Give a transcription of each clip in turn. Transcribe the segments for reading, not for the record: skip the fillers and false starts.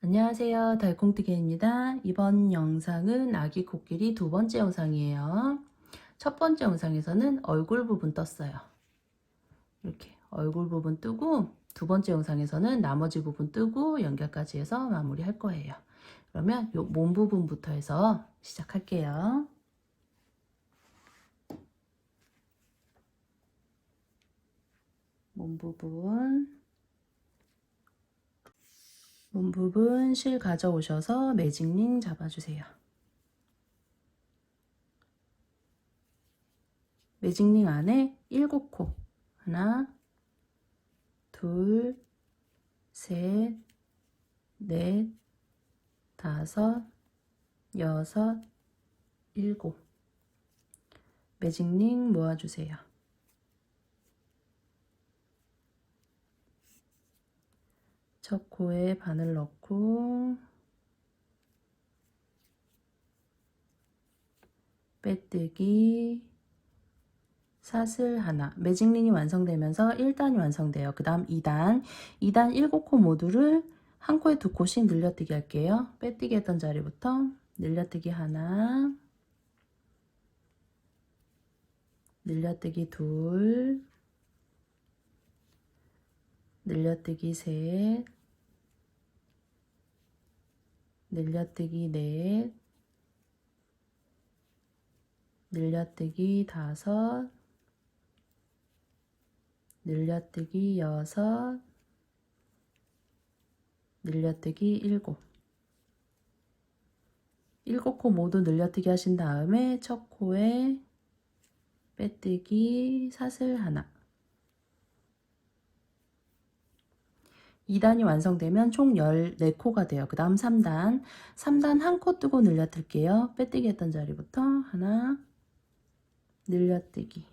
안녕하세요. 달콩뜨기입니다. 이번 영상은 아기 코끼리 두 번째 영상이에요. 첫 번째 영상에서는 얼굴 부분 떴어요. 이렇게 얼굴 부분 뜨고 두 번째 영상에서는 나머지 부분 뜨고 연결까지 해서 마무리할 거예요. 그러면 요 몸 부분부터 해서 시작할게요. 몸 부분 실 가져오셔서 매직링 잡아주세요. 매직링 안에 7코 하나 둘 셋, 넷, 다섯, 여섯, 일곱. 매직링 모아주세요. 첫 코에 바늘 넣고 빼뜨기 사슬 하나. 매직링이 완성되면서 1단이 완성돼요. 그 다음 2단 7코 모두를 한 코에 2코씩 늘려뜨기 할게요. 빼뜨기 했던 자리부터 늘려뜨기 하나, 늘려뜨기 둘, 늘려뜨기 셋, 늘려뜨기 넷, 늘려뜨기 다섯, 늘려뜨기 여섯, 늘려뜨기 일곱. 7코 모두 늘려뜨기 하신 다음에 첫 코에 빼뜨기 사슬 하나. 2단이 완성되면 총 14코가 돼요. 그 다음 3단. 3단 한 코 뜨고 늘려뜰게요. 빼뜨기 했던 자리부터 하나, 늘려뜨기.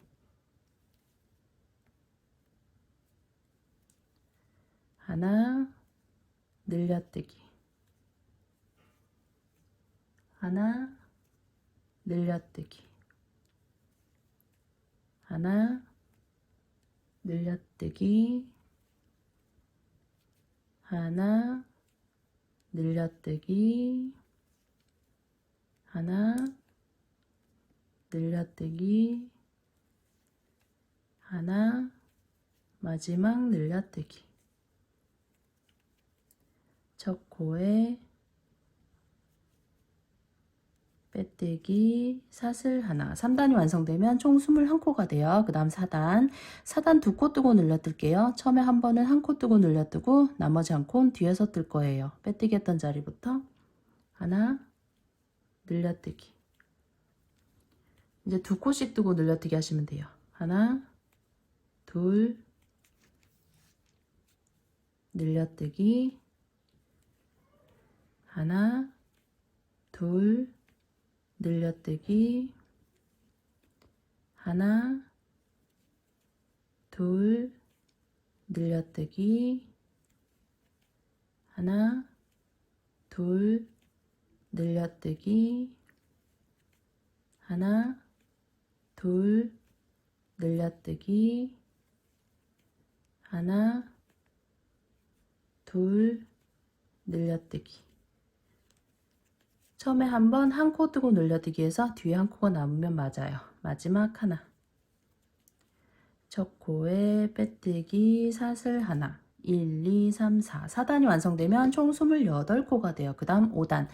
하나, 늘려뜨기. 하나, 늘려뜨기. 하나, 늘려뜨기. 하나, 늘려뜨기. 하나, 늘려뜨기. 하나, 마지막 늘려뜨기. 첫 코에 빼뜨기 사슬 하나. 3단이 완성되면 총 21코가 돼요. 그 다음 4단. 4단 2코 뜨고 늘려뜰게요. 처음에 한 번은 한 코 뜨고 늘려뜨고 나머지 한 코는 뒤에서 뜰 거예요. 빼뜨기 했던 자리부터 하나, 늘려뜨기. 이제 2코씩 뜨고 늘려뜨기 하시면 돼요. 하나, 둘, 늘려뜨기. 하나, 둘, 늘려뜨기. 하나, 둘, 늘려뜨기. 하나, 둘, 늘려뜨기. 하나, 둘, 늘려뜨기. 하나, 둘, 늘려뜨기. 처음에 한 번 한 코 뜨고 늘려뜨기 해서 뒤에 한 코가 남으면 맞아요. 마지막 하나. 첫 코에 빼뜨기 사슬 하나. 1, 2, 3, 4. 4단이 완성되면 총 28코가 돼요. 그 다음 5단.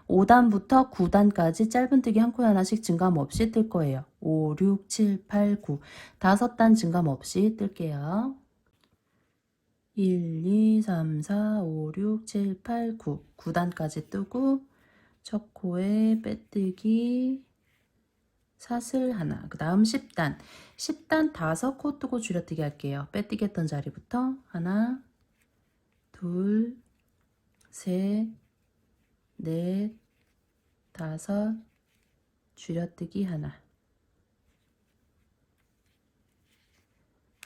5단부터 9단까지 짧은뜨기 한 코에 하나씩 증감 없이 뜰 거예요. 5, 6, 7, 8, 9. 5단 증감 없이 뜰게요. 1, 2, 3, 4, 5, 6, 7, 8, 9. 9단까지 뜨고 첫 코에 빼뜨기 사슬 하나. 그 다음 10단. 10단 5코 뜨고 줄여뜨기 할게요. 빼뜨기 했던 자리부터 하나, 둘, 셋, 넷, 다섯, 줄여뜨기 하나.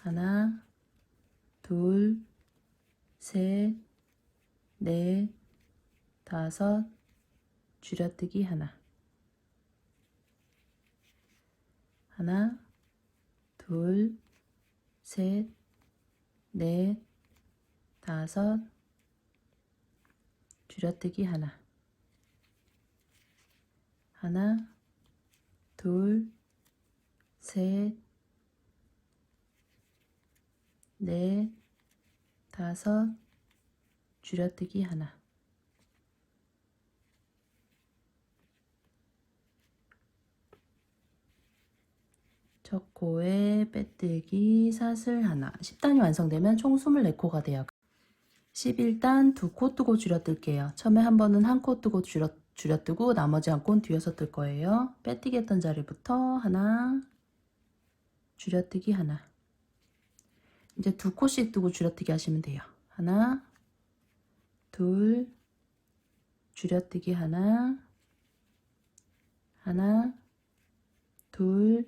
하나, 둘, 셋, 넷, 다섯, 줄여뜨기 하나. 하나, 둘, 셋, 넷, 다섯, 줄여뜨기 하나, 하나, 둘, 셋, 넷, 다섯, 줄여뜨기 하나, 첫 코에 빼뜨기 사슬 하나. 10단이 완성되면 총 24코가 돼요. 11단 두 코 뜨고 줄여뜰게요. 처음에 한 번은 한 코 뜨고 줄여뜨고 나머지 한 코는 뒤에서 뜰 거예요. 빼뜨기 했던 자리부터 하나, 줄여뜨기 하나. 이제 두 코씩 뜨고 줄여뜨기 하시면 돼요. 하나, 둘, 줄여뜨기 하나, 하나, 둘,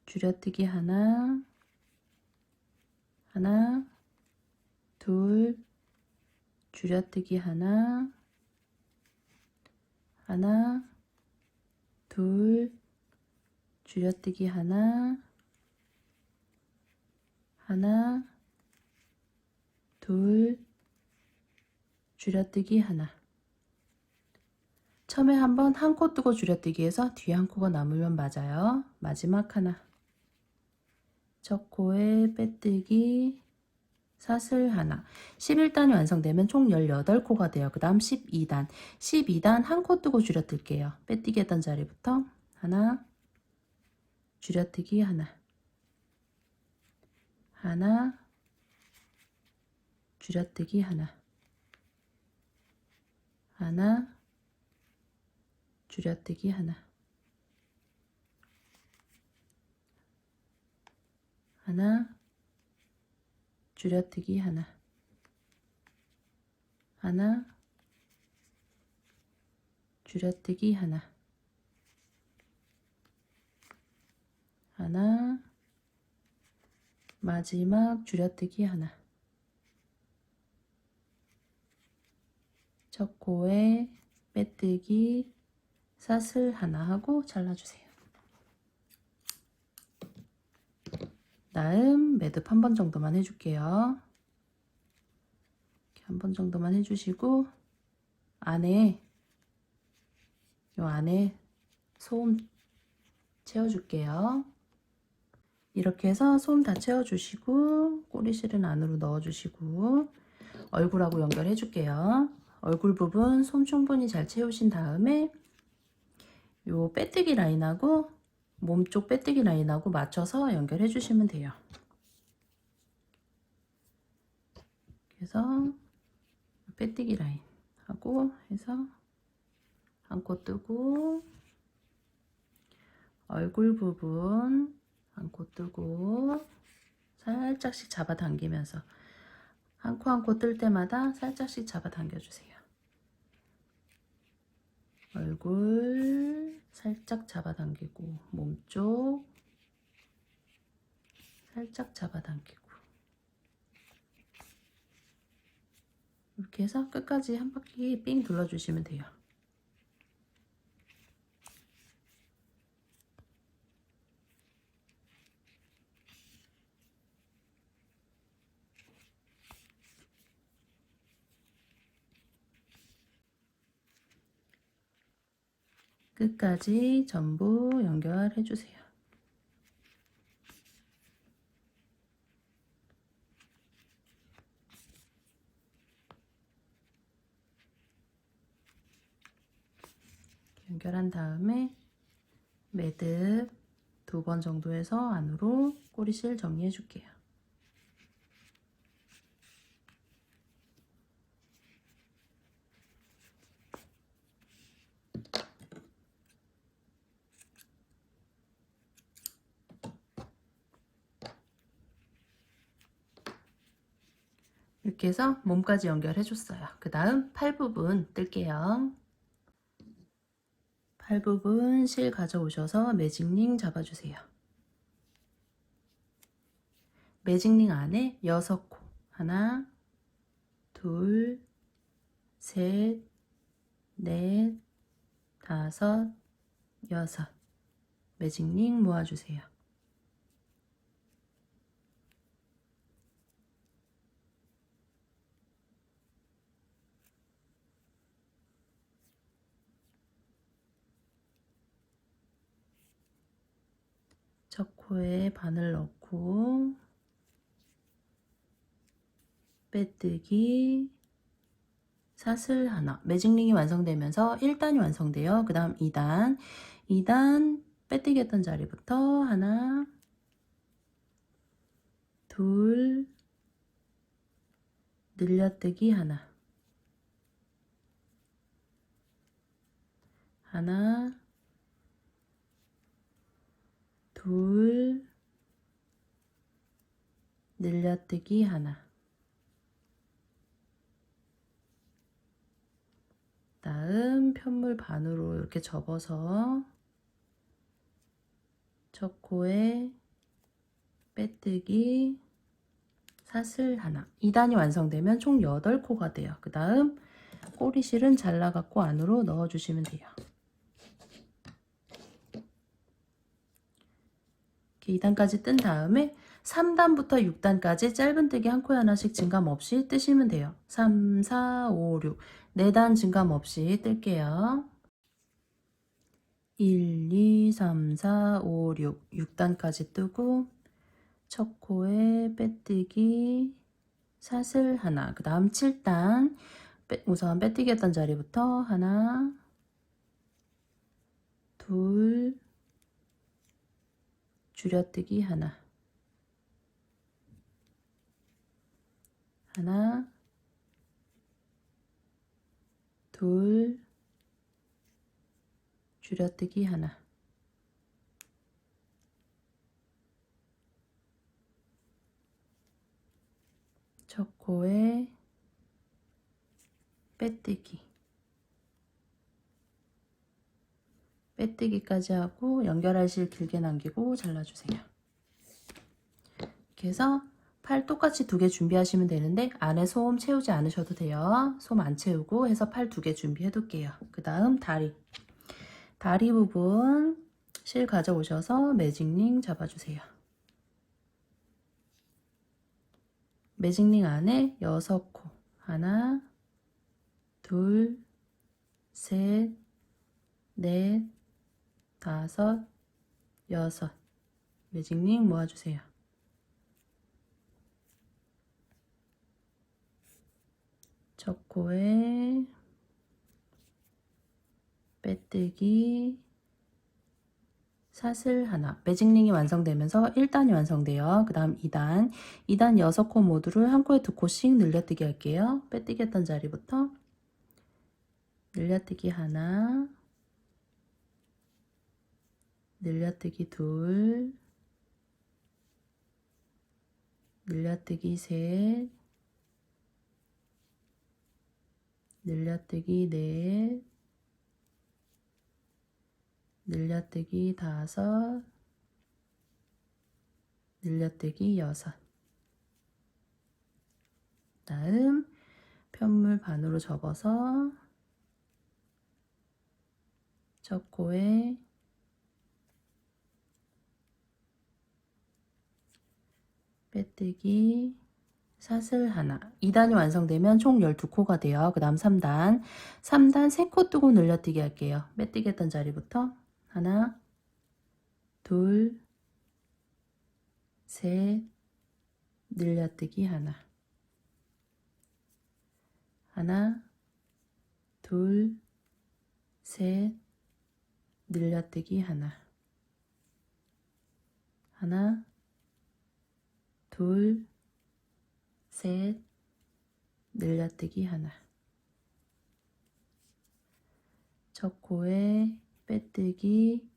줄여뜨기 하나, 하나, 둘, 줄여뜨기 하나, 하나, 둘, 줄여뜨기 하나, 하나, 둘, 줄여뜨기 하나. 처음에 한번 한 코 뜨고 줄여뜨기 해서 뒤에 한 코가 남으면 맞아요. 마지막 하나. 첫 코에 빼뜨기 사슬 하나. 11단이 완성되면 총 18코가 돼요. 그 다음 12단. 12단 한 코 뜨고 줄여뜰게요. 빼뜨기 했던 자리부터 하나, 줄여뜨기 하나, 하나, 줄여뜨기 하나, 하나, 줄여뜨기 하나, 하나, 줄여뜨기 하나, 하나, 줄여뜨기 하나, 하나, 마지막 줄여뜨기 하나. 첫 코에 빼뜨기 사슬 하나 하고 잘라주세요. 다음 매듭 한 번 정도만 해줄게요. 한 번 정도만 해주시고 안에 소음 채워줄게요. 이렇게 해서 소음 다 채워주시고 꼬리실은 안으로 넣어주시고 얼굴하고 연결해 줄게요. 얼굴 부분 솜 충분히 잘 채우신 다음에 요 빼뜨기 라인하고 몸쪽 빼뜨기 라인하고 맞춰서 연결해 주시면 돼요. 그래서 빼뜨기 라인 하고 해서 한 코 뜨고 얼굴 부분 한 코 뜨고 살짝씩 잡아당기면서 한 코 한 코 뜰 때마다 살짝씩 잡아당겨 주세요. 얼굴 살짝 잡아당기고 몸쪽 살짝 잡아당기고 이렇게 해서 끝까지 한 바퀴 삥 둘러주시면 돼요. 끝까지 전부 연결해 주세요. 연결한 다음에 매듭 2번 정도 해서 안으로 꼬리실 정리해 줄게요. 이렇게 해서 몸까지 연결해 줬어요. 그 다음 팔 부분 뜰게요. 팔 부분 실 가져오셔서 매직링 잡아주세요. 매직링 안에 6코 하나, 둘, 셋, 넷, 다섯, 여섯 매직링 모아주세요. 첫 코에 바늘 넣고 빼뜨기 사슬 하나. 매직링이 완성되면서 1단이 완성돼요. 그 다음 2단 빼뜨기 했던 자리부터 하나, 둘, 늘려뜨기 하나, 하나, 둘, 늘려뜨기 하나. 다음 편물 반으로 이렇게 접어서 첫 코에 빼뜨기 사슬 하나. 2단이 완성되면 총 8코가 돼요. 그 다음 꼬리실은 잘라갖고 안으로 넣어주시면 돼요. 이렇게 2단까지 뜬 다음에 3단부터 6단까지 짧은뜨기 한 코에 하나씩 증감 없이 뜨시면 돼요. 3, 4, 5, 6 4단 증감 없이 뜰게요. 1, 2, 3, 4, 5, 6 6단까지 뜨고 첫 코에 빼뜨기 사슬 하나. 그 다음 7단 우선 빼뜨기 했던 자리부터 하나, 둘, 줄여뜨기 하나, 하나, 둘, 줄여뜨기 하나, 첫 코에 빼뜨기까지 하고 연결할 실 길게 남기고 잘라주세요. 이렇게 해서 팔 똑같이 2개 준비하시면 되는데 안에 솜 채우지 않으셔도 돼요. 솜 안 채우고 해서 팔 2개 준비해 둘게요. 그 다음 다리 부분 실 가져오셔서 매직링 잡아주세요. 매직링 안에 6코 하나, 둘, 셋, 넷, 5, 6 매직링 모아주세요. 첫 코에 빼뜨기 사슬 하나. 매직링이 완성되면서 1단이 완성돼요. 그 다음 2단 6코 모두를 한 코에 2코씩 늘려뜨기 할게요. 빼뜨기 했던 자리부터 늘려뜨기 하나, 늘려뜨기 둘, 늘려뜨기 셋, 늘려뜨기 넷, 늘려뜨기 5, 늘려뜨기 6. 다음 편물 반으로 접어서 첫 코에 빼뜨기 사슬 하나. 2단이 완성되면 총 12코가 돼요. 그 다음 3단 3코 뜨고 늘려뜨기 할게요. 빼뜨기 했던 자리부터 하나, 둘, 셋, 늘려뜨기 하나, 하나, 둘, 셋, 늘려뜨기 하나, 하나, 둘, 셋, 늘려뜨기 하나. 첫 코에 빼뜨기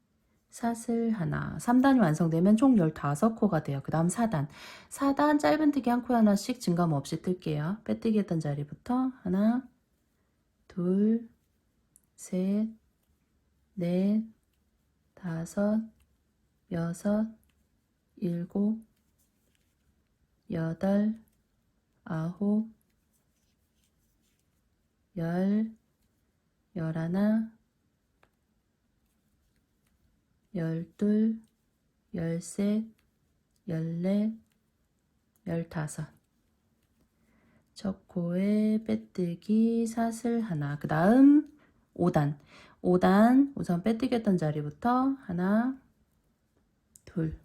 사슬 하나. 3단이 완성되면 총 15코가 돼요. 그 다음 4단 짧은뜨기 한 코에 하나씩 증감 없이 뜰게요. 빼뜨기 했던 자리부터 하나, 둘, 셋, 넷, 5, 6, 7, 8, 9, 10, 11, 12, 13, 14, 15. 첫 코에 빼뜨기 사슬 하나. 그 다음 5단 우선 빼뜨기 했던 자리부터 하나, 둘,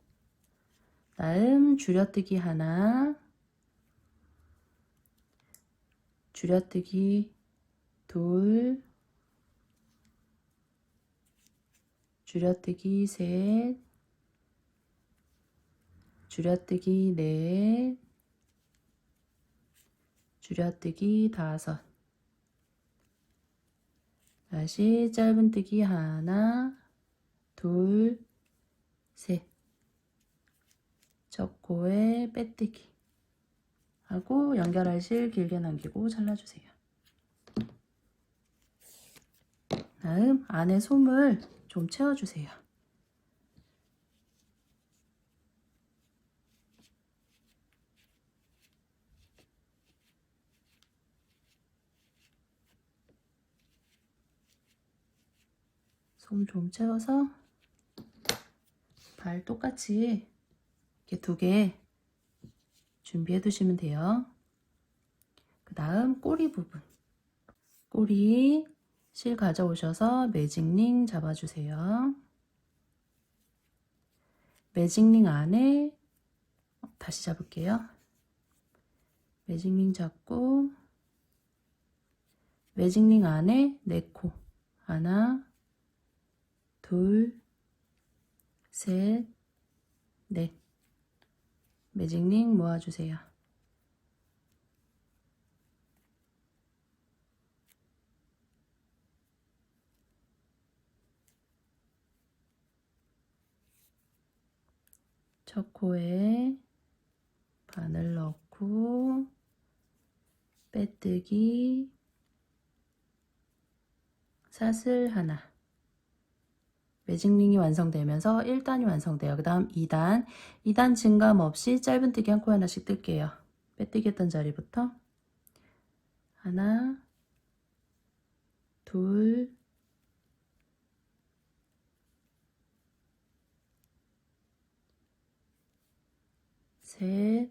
다음 줄여뜨기 하나, 줄여뜨기 둘, 줄여뜨기 셋, 줄여뜨기 넷, 줄여뜨기 다섯. 다시 짧은뜨기 하나, 둘, 셋. 첫 코에 빼뜨기 하고 연결할 실 길게 남기고 잘라주세요. 다음 안에 솜을 좀 채워주세요. 솜 좀 채워서 발 똑같이 이렇게 2개 준비해 두시면 돼요. 그 다음 꼬리 부분, 꼬리 실 가져오셔서 매직링 잡아주세요. 매직링 안에 다시 잡을게요. 매직링 잡고 매직링 안에 4코 하나, 둘, 셋, 넷. 매직링 모아주세요. 첫 코에 바늘 넣고 빼뜨기 사슬 하나. 매직링이 완성되면서 1단이 완성돼요. 그 다음 2단. 2단 증감 없이 짧은뜨기 한 코 하나씩 뜰게요. 빼뜨기 했던 자리부터 하나, 둘, 셋,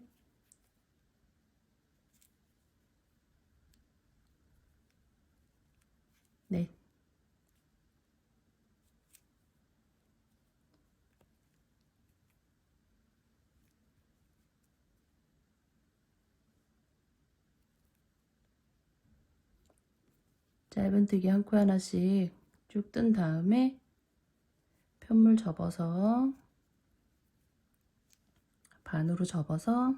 넷. 짧은뜨기 한 코 하나씩 쭉 뜬 다음에 편물 접어서 반으로 접어서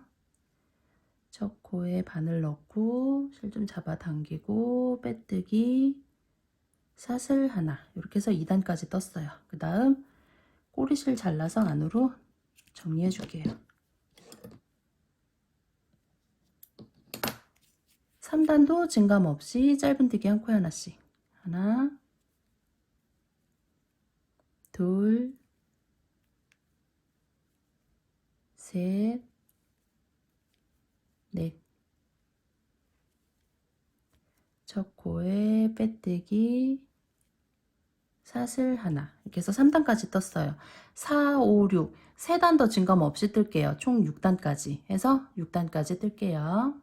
첫 코에 바늘 넣고 실 좀 잡아당기고 빼뜨기 사슬 하나. 이렇게 해서 2단까지 떴어요. 그 다음 꼬리실 잘라서 안으로 정리해 줄게요. 3단도 증감 없이 짧은뜨기 한 코 하나씩. 하나, 둘, 셋, 넷. 첫 코에 빼뜨기 사슬 하나. 이렇게 해서 3단까지 떴어요. 4, 5, 6. 3단 더 증감 없이 뜰게요. 총 6단까지 해서 6단까지 뜰게요.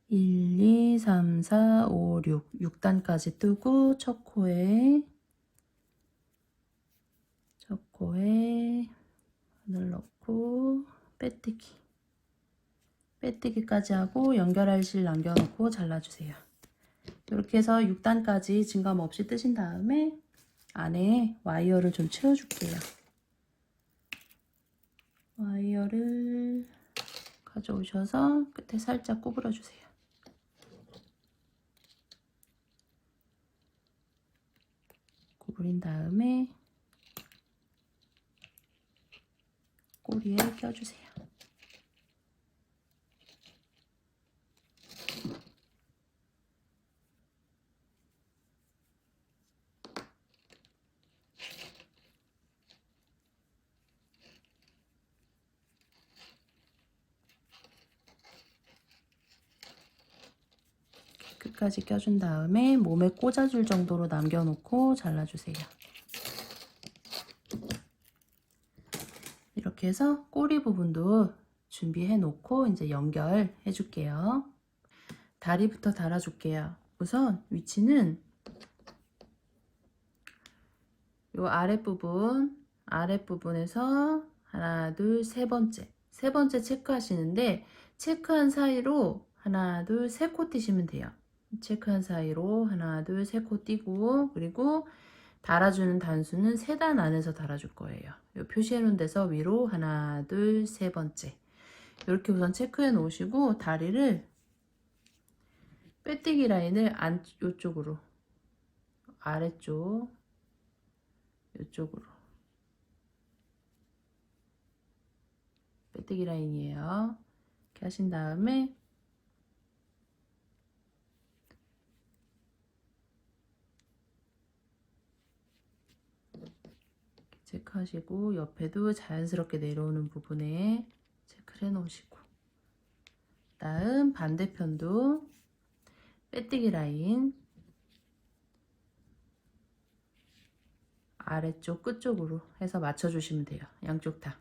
1, 2, 3, 4, 5, 6. 6단까지 뜨고 첫 코에 바늘 넣고 빼뜨기까지 하고 연결할 실 남겨놓고 잘라주세요. 이렇게 해서 6단까지 증감 없이 뜨신 다음에 안에 와이어를 좀 채워줄게요. 와이어를 가져오셔서 끝에 살짝 구부려 주세요. 구부린 다음에 꼬리에 껴주세요. 끝까지 껴준 다음에 몸에 꽂아줄 정도로 남겨놓고 잘라주세요. 이렇게 해서 꼬리 부분도 준비해 놓고 이제 연결해 줄게요. 다리부터 달아줄게요. 우선 위치는 요 아랫부분에서 하나, 둘, 세 번째. 세 번째 체크하시는데 체크한 사이로 하나, 둘, 세 코 띄시면 돼요. 체크한 사이로 하나, 둘, 세 코 띄고 그리고 달아주는 단수는 세 단 안에서 달아줄 거예요. 요 표시해 놓은 데서 위로 하나, 둘, 세 번째. 이렇게 우선 체크해 놓으시고 다리를 빼뜨기 라인을 요쪽으로 아래쪽 요쪽으로 빼뜨기 라인이에요. 이렇게 하신 다음에 체크하시고 옆에도 자연스럽게 내려오는 부분에 체크를 해 놓으시고 다음 반대편도 빼뜨기 라인 아래쪽 끝쪽으로 해서 맞춰주시면 돼요. 양쪽 다.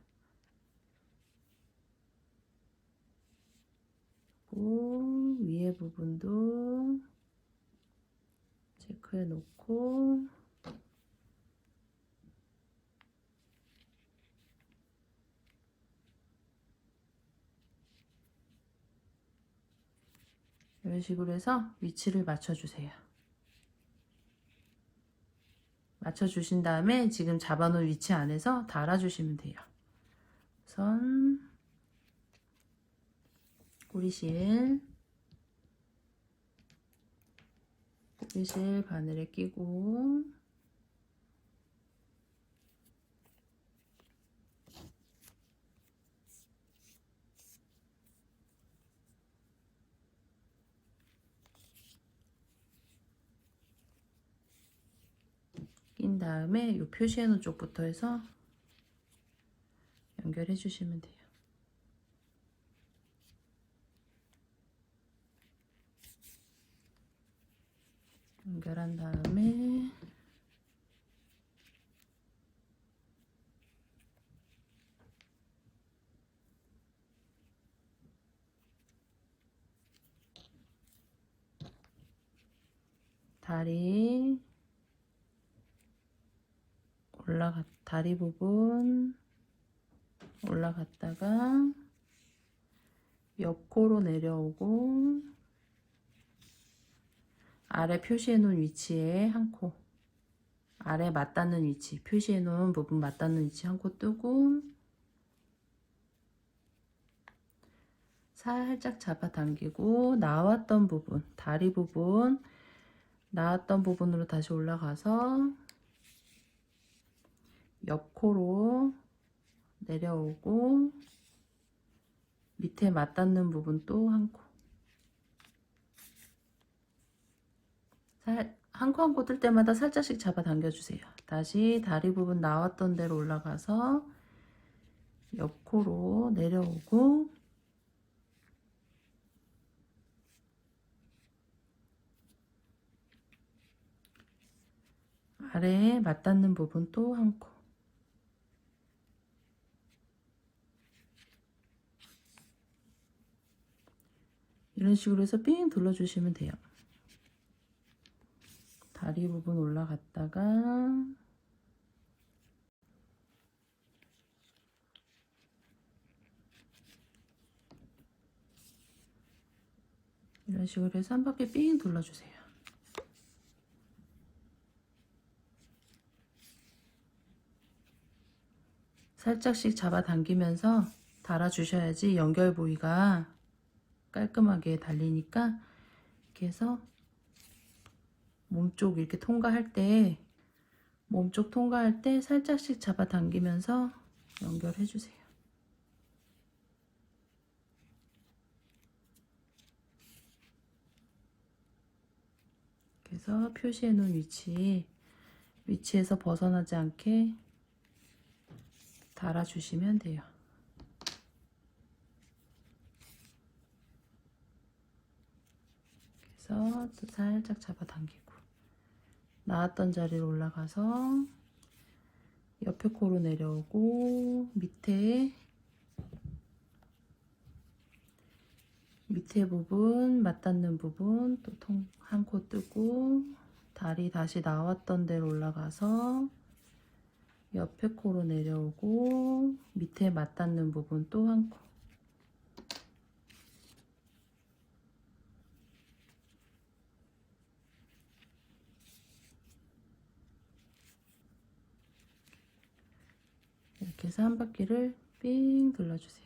위에 부분도 체크해 놓고 이런 식으로 해서 위치를 맞춰주세요. 맞춰주신 다음에 지금 잡아놓은 위치 안에서 달아주시면 돼요. 우선 꼬리실 바늘에 끼고 낀 다음에 이 표시해 놓은 쪽부터 해서 연결해 주시면 돼요. 연결한 다음에 다리 부분 올라갔다가 옆코로 내려오고 아래 표시해 놓은 위치에 한 코, 아래 맞닿는 위치, 표시해 놓은 부분 맞닿는 위치 한 코 뜨고 살짝 잡아당기고 나왔던 부분, 다리 부분 나왔던 부분으로 다시 올라가서 옆코로 내려오고 밑에 맞닿는 부분 또 한 코. 한 코 한 코 뜰 때마다 살짝씩 잡아당겨 주세요. 다시 다리 부분 나왔던 데로 올라가서 옆코로 내려오고 아래에 맞닿는 부분 또 한 코. 이런 식으로 해서 삥 둘러주시면 돼요. 다리 부분 올라갔다가 이런 식으로 해서 한 바퀴 삥 둘러주세요. 살짝씩 잡아당기면서 달아주셔야지 연결 부위가 깔끔하게 달리니까 이렇게 해서 몸쪽 이렇게 통과할 때 몸쪽 통과할 때 살짝씩 잡아당기면서 연결해 주세요. 그래서 표시해 놓은 위치에서 벗어나지 않게 달아주시면 돼요. 그래서 또 살짝 잡아당기고 나왔던 자리로 올라가서 옆에 코로 내려오고 밑에 부분 맞닿는 부분 또 한 코 뜨고 다리 다시 나왔던 데로 올라가서 옆에 코로 내려오고 밑에 맞닿는 부분 또 한 코. 이렇게 해서 한 바퀴를 삥 둘러주세요.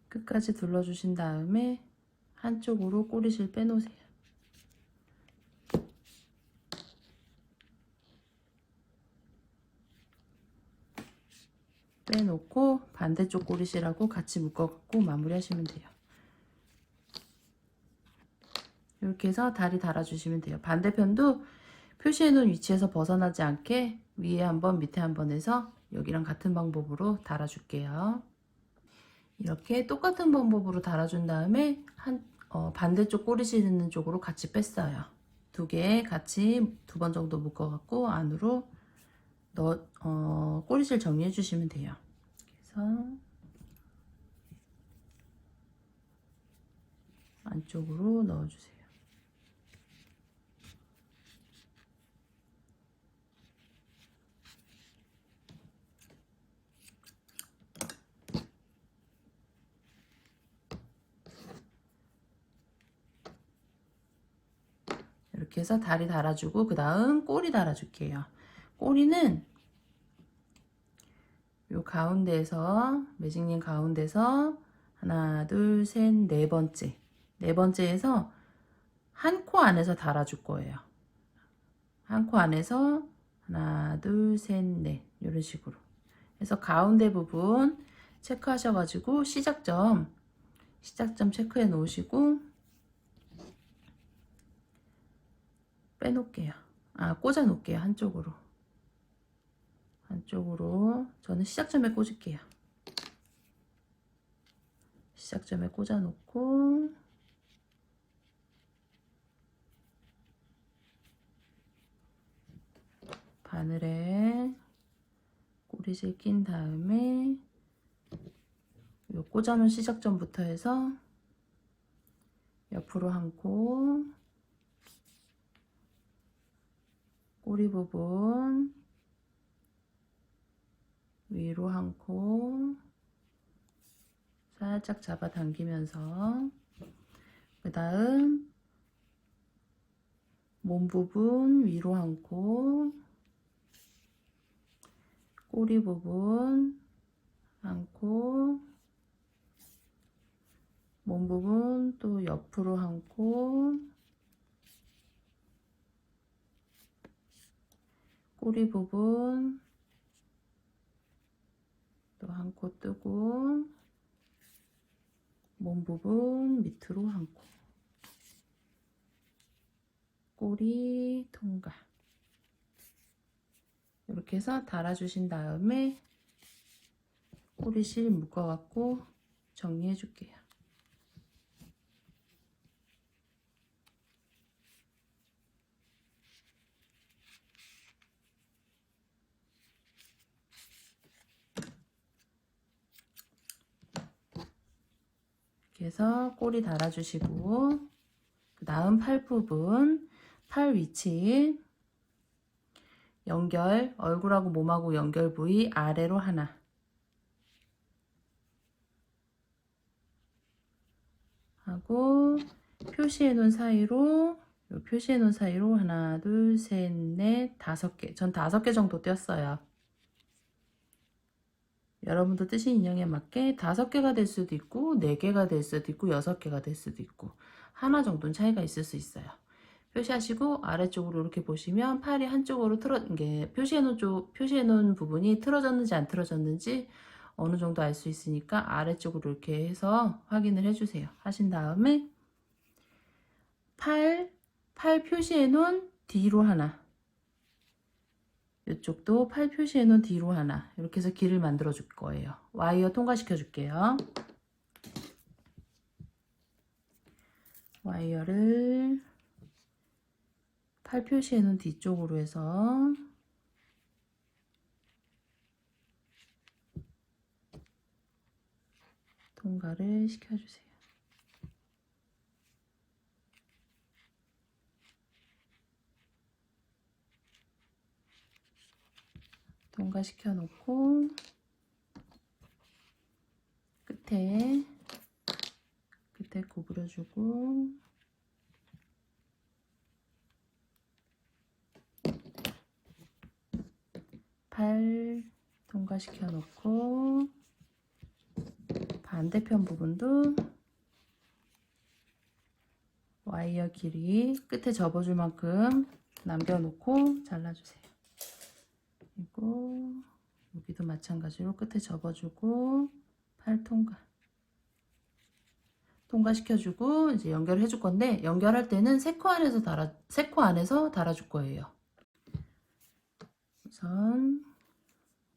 끝까지 둘러주신 다음에 한쪽으로 꼬리실 빼놓으세요. 빼놓고 반대쪽 꼬리실하고 같이 묶어갖고 마무리하시면 돼요. 이렇게 해서 다리 달아주시면 돼요. 반대편도 표시해 놓은 위치에서 벗어나지 않게 위에 한번 밑에 한번 해서 여기랑 같은 방법으로 달아줄게요. 이렇게 똑같은 방법으로 달아준 다음에 반대쪽 꼬리실 있는 쪽으로 같이 뺐어요. 두 개 같이 2번 정도 묶어갖고 안으로 꼬리실 정리해 주시면 돼요. 그래서 안쪽으로 넣어주세요. 이렇게 해서 다리 달아주고 그 다음 꼬리 달아줄게요. 꼬리는 요 가운데에서 매직링 가운데서 하나 둘 셋 네 번째에서 한 코 안에서 달아줄 거예요. 한 코 안에서 하나 둘 셋 넷 이런 식으로 해서 가운데 부분 체크하셔가지고 시작점 체크해 놓으시고 빼놓을게요. 꽂아 놓을게요. 한쪽으로 저는 시작점에 꽂을게요. 시작점에 꽂아 놓고 바늘에 꼬리실 낀 다음에 요 꽂아놓은 시작점부터 해서 옆으로 한 코, 꼬리 부분 위로 한 코 살짝 잡아당기면서 그 다음 몸 부분 위로 한 코, 꼬리 부분 한 코, 몸 부분 또 옆으로 한 코, 꼬리 부분 또 한 코 뜨고 몸 부분 밑으로 한 코, 꼬리 통과. 이렇게 해서 달아주신 다음에 꼬리실 묶어갖고 정리해 줄게요. 이렇게 해서 꼬리 달아주시고 그 다음 팔 부분, 팔 위치 연결, 얼굴하고 몸하고 연결 부위 아래로 하나 하고 표시해 놓은 사이로 하나 둘 셋 넷 5개, 전 5개 정도 떼었어요. 여러분도 뜨신 인형에 맞게 5개가 될 수도 있고 4개가 될 수도 있고 6개가 될 수도 있고 하나 정도는 차이가 있을 수 있어요. 표시하시고 아래쪽으로 이렇게 보시면 팔이 한쪽으로 표시해 놓은 부분이 틀어졌는지 안 틀어졌는지 어느 정도 알 수 있으니까 아래쪽으로 이렇게 해서 확인을 해주세요. 하신 다음에 팔 표시해 놓은 뒤로 하나, 이쪽도 팔 표시해 놓은 뒤로 하나, 이렇게 해서 길을 만들어 줄 거예요. 와이어 통과시켜 줄게요. 와이어를 팔 표시해 놓은 뒤쪽으로 해서 통과를 시켜주세요. 통과시켜 놓고 끝에 구부려주고 팔 통과시켜 놓고 반대편 부분도 와이어 길이 끝에 접어줄 만큼 남겨놓고 잘라주세요. 그리고 여기도 마찬가지로 끝에 접어주고 팔 통과시켜주고 이제 연결을 해줄 건데, 연결할 때는 세 코 안에서 달아줄 거예요. 우선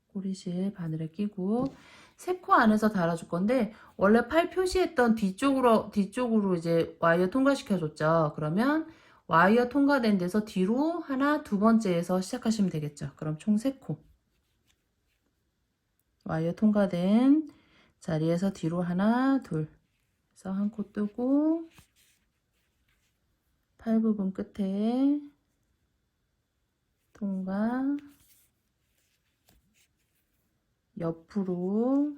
꼬리실 바늘에 끼고 세 코 안에서 달아줄 건데, 원래 팔 표시했던 뒤쪽으로 이제 와이어 통과시켜줬죠. 그러면 와이어 통과된 데서 뒤로 하나, 두 번째에서 시작하시면 되겠죠. 그럼 총 3코. 와이어 통과된 자리에서 뒤로 하나, 둘. 그래서 한 코 뜨고 팔 부분 끝에 통과, 옆으로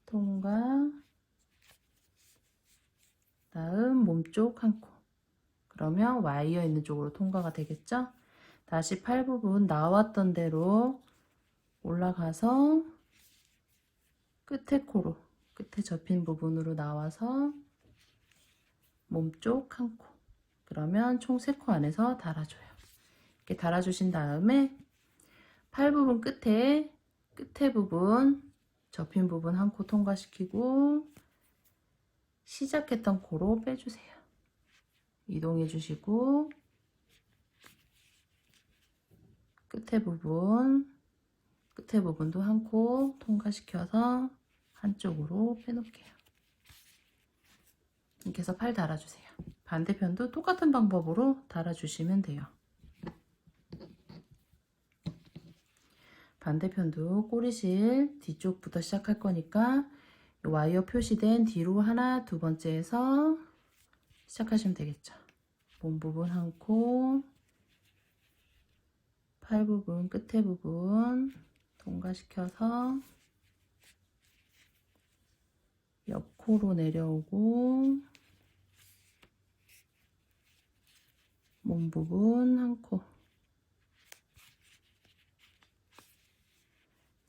통과, 다음 몸쪽 한 코. 그러면 와이어 있는 쪽으로 통과가 되겠죠? 다시 팔 부분 나왔던 대로 올라가서 끝에 접힌 부분으로 나와서 몸쪽 한 코. 그러면 총 3코 안에서 달아줘요. 이렇게 달아주신 다음에 팔 부분 끝에 부분 접힌 부분 한 코 통과시키고 시작했던 코로 빼주세요. 이동해 주시고 끝에 부분도 한 코 통과시켜서 한쪽으로 빼놓을게요. 이렇게 해서 팔 달아주세요. 반대편도 똑같은 방법으로 달아주시면 돼요. 반대편도 꼬리실 뒤쪽부터 시작할 거니까 와이어 표시된 뒤로 하나, 두 번째에서 시작하시면 되겠죠. 몸 부분 한 코, 팔 부분 끝에 부분 통과시켜서 옆코로 내려오고 몸 부분 한 코,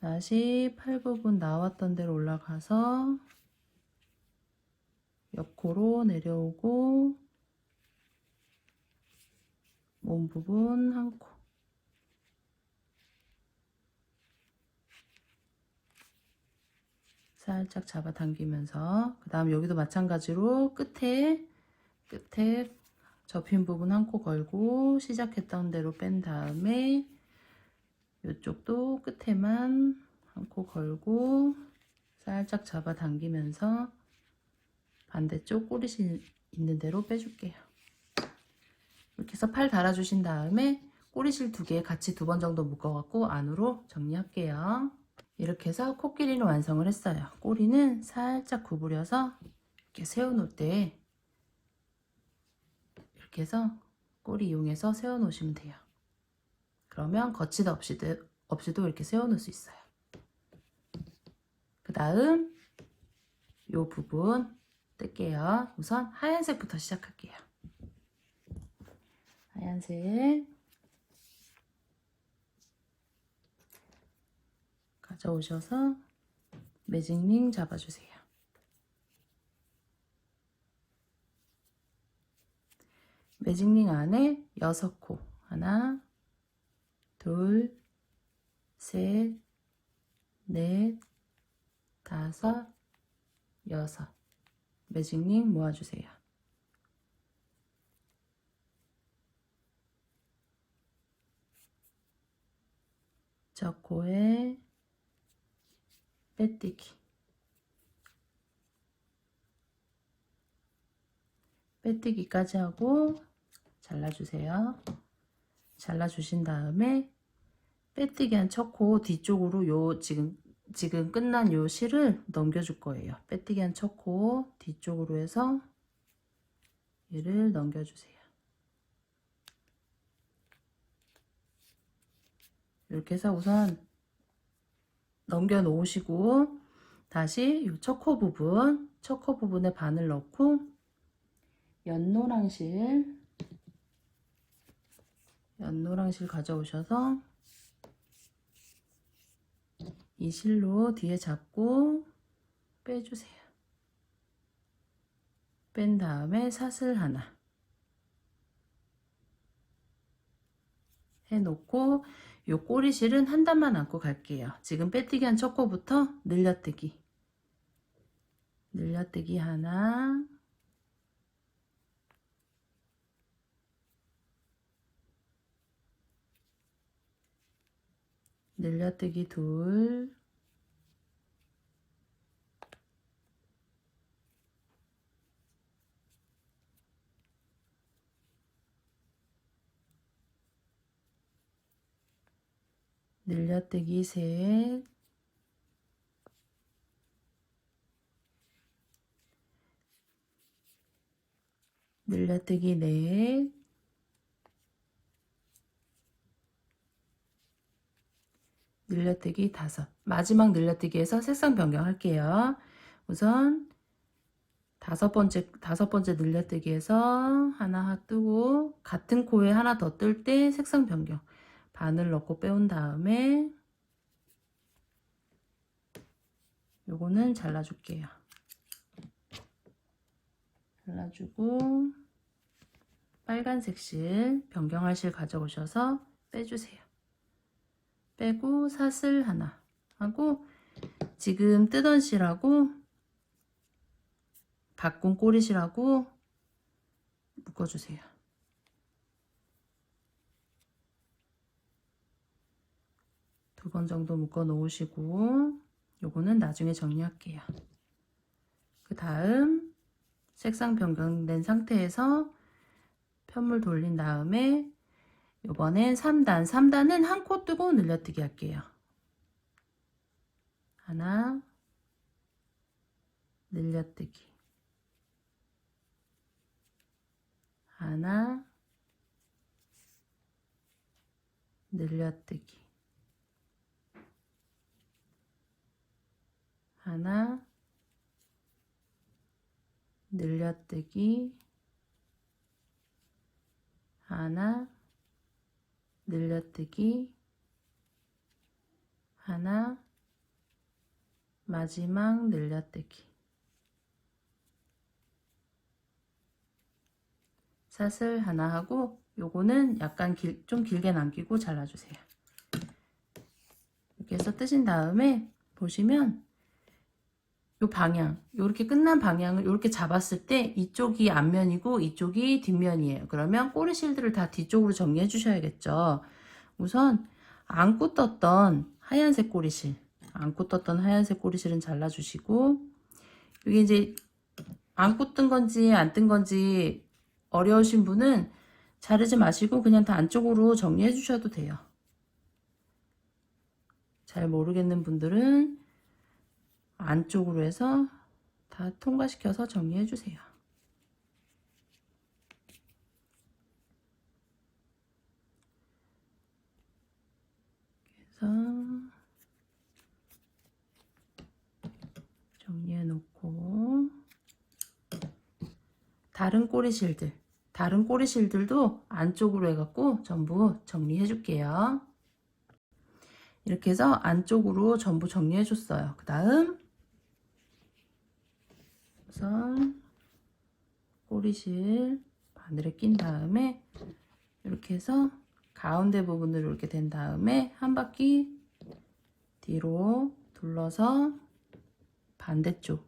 다시 팔 부분 나왔던 데로 올라가서 옆코로 내려오고 몸 부분 한 코, 살짝 잡아당기면서, 그 다음 여기도 마찬가지로 끝에 접힌 부분 한 코 걸고 시작했던 대로 뺀 다음에 이쪽도 끝에만 한 코 걸고 살짝 잡아당기면서 반대쪽 꼬리실 있는 대로 빼줄게요. 이렇게 해서 팔 달아주신 다음에 꼬리실 2개 같이 2번 정도 묶어갖고 안으로 정리할게요. 이렇게 해서 코끼리는 완성을 했어요. 꼬리는 살짝 구부려서 이렇게 세워놓을 때 이렇게 해서 꼬리 이용해서 세워놓으시면 돼요. 그러면 거치대 없이도 이렇게 세워놓을 수 있어요. 그 다음 이 부분 뜰게요. 우선 하얀색부터 시작할게요. 하얀색 가져오셔서 매직링 잡아주세요. 매직링 안에 6코, 하나, 둘, 셋, 넷, 다섯, 여섯. 매직링 모아주세요. 저 코에 빼뜨기까지 하고 잘라주세요. 잘라주신 다음에 빼뜨기 한 첫 코 뒤쪽으로 지금 지금 끝난 요 실을 넘겨줄 거예요. 빼뜨기 한 첫 코 뒤쪽으로 해서 얘를 넘겨주세요. 이렇게 해서 우선 넘겨 놓으시고 다시 요 첫 코 부분에 바늘 넣고 연노랑실 가져오셔서 이 실로 뒤에 잡고 빼주세요. 뺀 다음에 사슬 하나 해놓고 요 꼬리실은 한 단만 안고 갈게요. 지금 빼뜨기 한 첫 코부터 늘려뜨기 하나, 늘려뜨기 둘, 늘려뜨기 셋, 늘려뜨기 넷, 늘려뜨기 다섯. 마지막 늘려뜨기에서 색상 변경할게요. 우선 다섯 번째 늘려뜨기에서 하나 뜨고 같은 코에 하나 더 뜰 때 색상 변경. 바늘 넣고 빼온 다음에 요거는 잘라줄게요. 잘라주고 빨간색 실, 변경할 실 가져오셔서 빼주세요. 빼고 사슬 하나 하고 지금 뜨던 실하고 바꾼 꼬리실하고 묶어주세요. 두 번 정도 묶어 놓으시고 요거는 나중에 정리할게요. 그 다음 색상 변경된 상태에서 편물 돌린 다음에 요번엔 3단은 한 코 뜨고 늘려뜨기 할게요. 하나, 늘려뜨기, 하나, 늘려뜨기, 하나, 늘려뜨기, 하나, 늘려뜨기, 하나, 마지막 늘려뜨기. 사슬 하나 하고 요거는 약간 좀 길게 남기고 잘라주세요. 이렇게 해서 뜨신 다음에 보시면 요 방향, 요렇게 끝난 방향을 요렇게 잡았을 때 이쪽이 앞면이고 이쪽이 뒷면이에요. 그러면 꼬리 실들을 다 뒤쪽으로 정리해 주셔야겠죠. 우선 안고 떴던 하얀색 꼬리실, 은 잘라주시고 이게 이제 안고 뜬 건지 안 뜬 건지 어려우신 분은 자르지 마시고 그냥 다 안쪽으로 정리해 주셔도 돼요. 잘 모르겠는 분들은 안쪽으로 해서 다 통과시켜서 정리해 주세요. 그래서 정리해 놓고 다른 꼬리실들도 안쪽으로 해갖고 전부 정리해 줄게요. 이렇게 해서 안쪽으로 전부 정리해 줬어요. 그 다음 우선 꼬리실 바늘에 낀 다음에 이렇게 해서 가운데 부분으로 이렇게 된 다음에 한 바퀴 뒤로 둘러서 반대쪽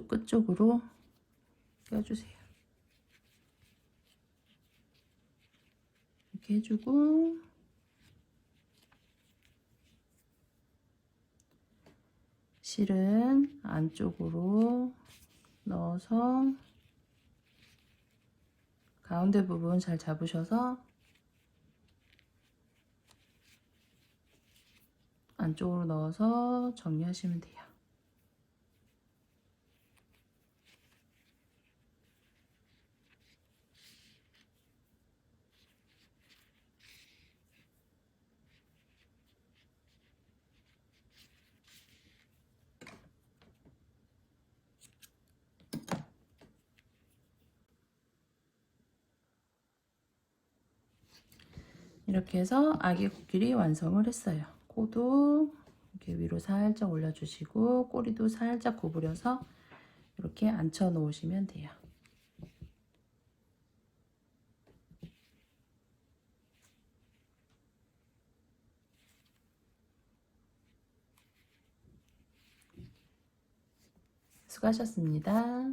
끝쪽으로 껴주세요. 이렇게 해주고 실은 안쪽으로 넣어서 가운데 부분 잘 잡으셔서 안쪽으로 넣어서 정리하시면 돼요. 이렇게 해서 아기 코끼리 완성을 했어요. 코도 이렇게 위로 살짝 올려주시고 꼬리도 살짝 구부려서 이렇게 앉혀 놓으시면 돼요. 수고하셨습니다.